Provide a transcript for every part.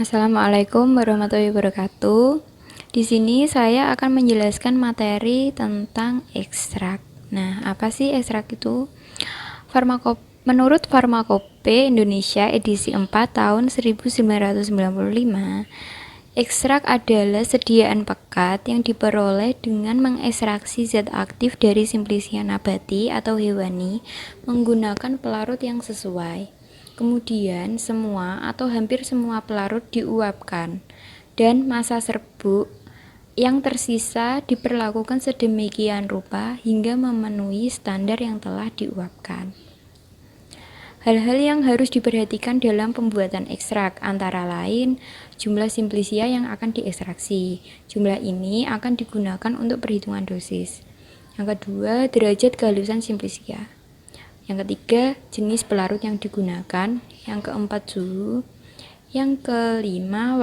Assalamualaikum warahmatullahi wabarakatuh. Di sini saya akan menjelaskan materi tentang ekstrak. Nah, apa sih ekstrak itu? Menurut Farmakope Indonesia edisi 4 tahun 1995, ekstrak adalah sediaan pekat yang diperoleh dengan mengekstraksi zat aktif dari Simplicia nabati atau hewani menggunakan pelarut yang sesuai. Kemudian semua atau hampir semua pelarut diuapkan dan massa serbuk yang tersisa diperlakukan sedemikian rupa hingga memenuhi standar yang telah diuapkan. Hal-hal yang harus diperhatikan dalam pembuatan ekstrak antara lain jumlah Simplicia yang akan diekstraksi. Jumlah ini akan digunakan untuk perhitungan dosis. Yang kedua, derajat kehalusan Simplicia. Yang ketiga, jenis pelarut yang digunakan. Yang keempat, suhu. Yang kelima,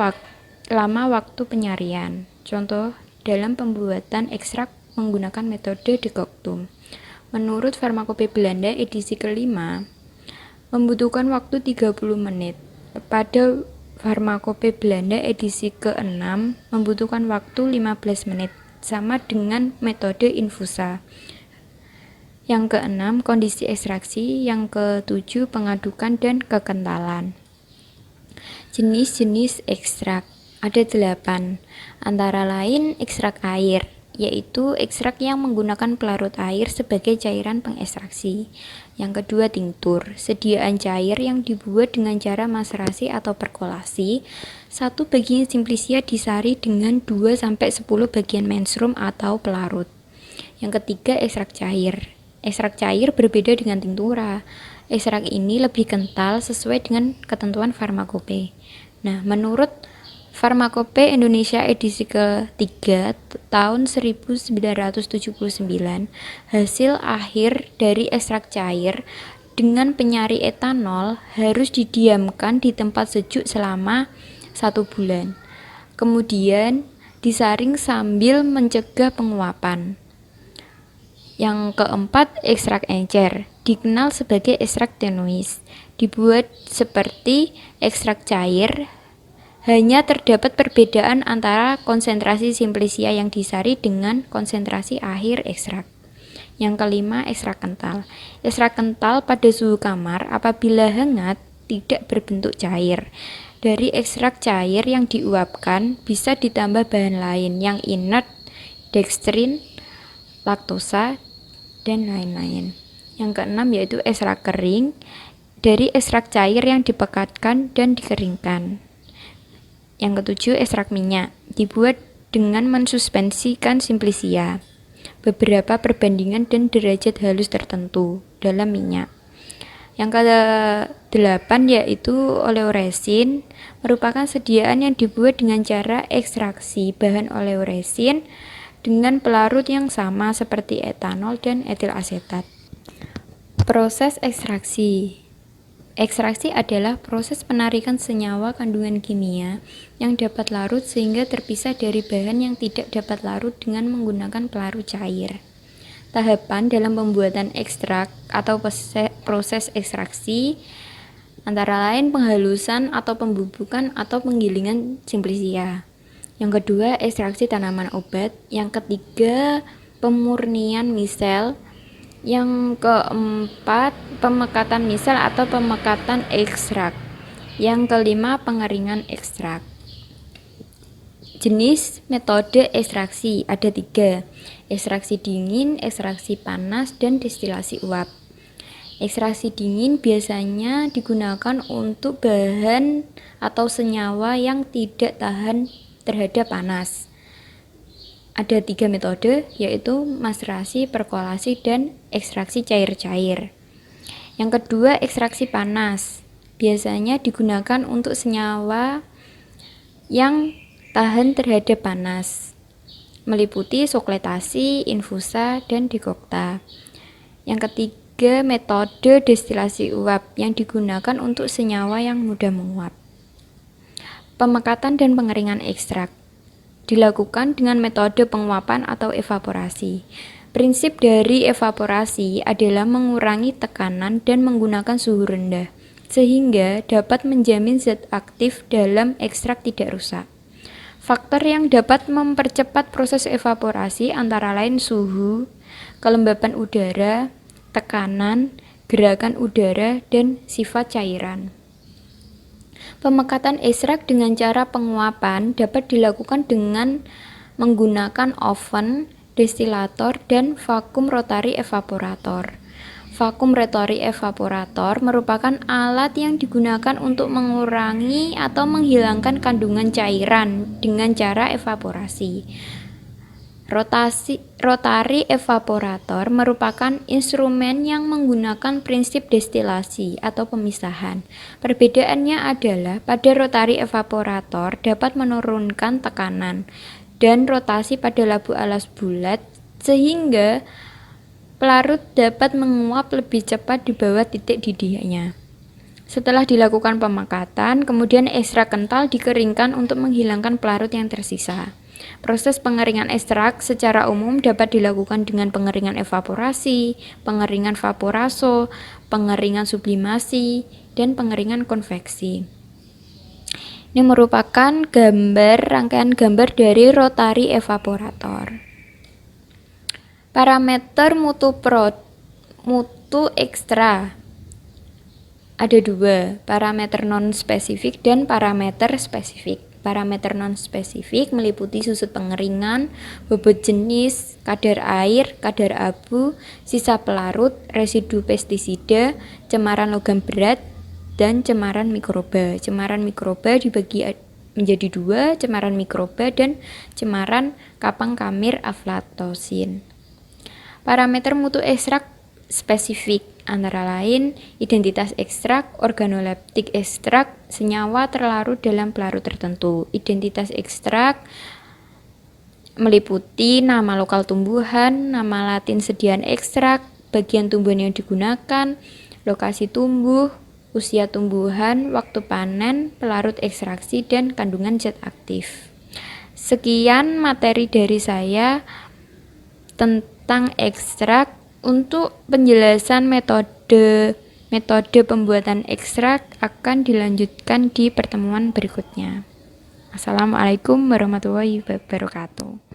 lama waktu penyarian. Contoh dalam pembuatan ekstrak menggunakan metode dekoktum. Menurut Farmakope Belanda edisi kelima, membutuhkan waktu 30 menit. Pada Farmakope Belanda edisi ke-6, membutuhkan waktu 15 menit, sama dengan metode infusa. Yang keenam, kondisi ekstraksi. Yang ketujuh, pengadukan dan kekentalan. Jenis-jenis ekstrak ada 8, antara lain ekstrak air, yaitu ekstrak yang menggunakan pelarut air sebagai cairan pengekstraksi. Yang kedua, tinktur, sediaan cair yang dibuat dengan cara maserasi atau perkolasi. 1 bagian Simplicia disari dengan 2-10 bagian menstruum atau pelarut. Yang ketiga, ekstrak cair. Ekstrak cair berbeda dengan tinktura. Ekstrak ini lebih kental sesuai dengan ketentuan Farmakope. Nah, menurut Farmakope Indonesia edisi ke-3 tahun 1979, hasil akhir dari ekstrak cair dengan penyari etanol harus didiamkan di tempat sejuk selama 1 bulan. Kemudian disaring sambil mencegah penguapan. Yang keempat, ekstrak encer, dikenal sebagai ekstrak tenuis, dibuat seperti ekstrak cair, hanya terdapat perbedaan antara konsentrasi Simplicia yang disari dengan konsentrasi akhir ekstrak. Yang kelima, ekstrak kental. Ekstrak kental pada suhu kamar apabila hangat tidak berbentuk cair. Dari ekstrak cair yang diuapkan bisa ditambah bahan lain yang inert, dextrin, laktosa, dan lain-lain. Yang keenam yaitu ekstrak kering, dari ekstrak cair yang dipekatkan dan dikeringkan. Yang ketujuh, ekstrak minyak, dibuat dengan mensuspensikan Simplicia, beberapa perbandingan dan derajat halus tertentu dalam minyak. Yang ke-8 yaitu oleoresin, merupakan sediaan yang dibuat dengan cara ekstraksi bahan oleoresin dengan pelarut yang sama seperti etanol dan etil asetat. Proses ekstraksi. Ekstraksi adalah proses penarikan senyawa kandungan kimia yang dapat larut sehingga terpisah dari bahan yang tidak dapat larut dengan menggunakan pelarut cair. Tahapan dalam pembuatan ekstrak atau proses ekstraksi antara lain penghalusan atau pembubukan atau penggilingan Simplicia. Yang kedua, ekstraksi tanaman obat. Yang ketiga, pemurnian misel. Yang keempat, pemekatan misel atau pemekatan ekstrak. Yang kelima, pengeringan ekstrak. Jenis metode ekstraksi ada 3, ekstraksi dingin, ekstraksi panas, dan destilasi uap. Ekstraksi dingin biasanya digunakan untuk bahan atau senyawa yang tidak tahan terhadap panas. Ada 3 metode, yaitu maserasi, perkolasi, dan ekstraksi cair-cair. Yang kedua, ekstraksi panas. Biasanya digunakan untuk senyawa yang tahan terhadap panas, meliputi sokletasi, infusa, dan dekokta. Yang ketiga, metode destilasi uap yang digunakan untuk senyawa yang mudah menguap. Pemekatan dan pengeringan ekstrak dilakukan dengan metode penguapan atau evaporasi. Prinsip dari evaporasi adalah mengurangi tekanan dan menggunakan suhu rendah. sehingga dapat menjamin zat aktif dalam ekstrak tidak rusak. Faktor yang dapat mempercepat proses evaporasi antara lain suhu, kelembapan udara, tekanan, gerakan udara, dan sifat cairan. Pemekatan ekstrak dengan cara penguapan dapat dilakukan dengan menggunakan oven, destilator, dan vakum rotary evaporator. Vakum rotary evaporator merupakan alat yang digunakan untuk mengurangi atau menghilangkan kandungan cairan dengan cara evaporasi. Rotary evaporator merupakan instrumen yang menggunakan prinsip destilasi atau pemisahan. Perbedaannya adalah pada rotary evaporator dapat menurunkan tekanan dan rotasi pada labu alas bulat sehingga pelarut dapat menguap lebih cepat di bawah titik didihnya. Setelah dilakukan pemekatan, kemudian ekstrak kental dikeringkan untuk menghilangkan pelarut yang tersisa. Proses pengeringan ekstrak secara umum dapat dilakukan dengan pengeringan evaporasi, pengeringan vaporaso, pengeringan sublimasi, dan pengeringan konveksi. Ini merupakan rangkaian gambar dari rotary evaporator. Parameter mutu ekstra ada dua, parameter non-spesifik dan parameter spesifik. Parameter non-spesifik meliputi susut pengeringan, bobot jenis, kadar air, kadar abu, sisa pelarut, residu pestisida, cemaran logam berat, dan cemaran mikroba. Cemaran mikroba dibagi menjadi dua, cemaran mikroba dan cemaran kapang kamir aflatosin. Parameter mutu ekstrak spesifik antara lain identitas ekstrak, organoleptik ekstrak, senyawa terlarut dalam pelarut tertentu. Identitas ekstrak meliputi nama lokal tumbuhan, nama latin sediaan ekstrak, bagian tumbuhan yang digunakan, lokasi tumbuh, usia tumbuhan, waktu panen, pelarut ekstraksi, dan kandungan zat aktif. Sekian materi dari saya tentang ekstrak. Untuk penjelasan metode pembuatan ekstrak akan dilanjutkan di pertemuan berikutnya. Assalamualaikum warahmatullahi wabarakatuh.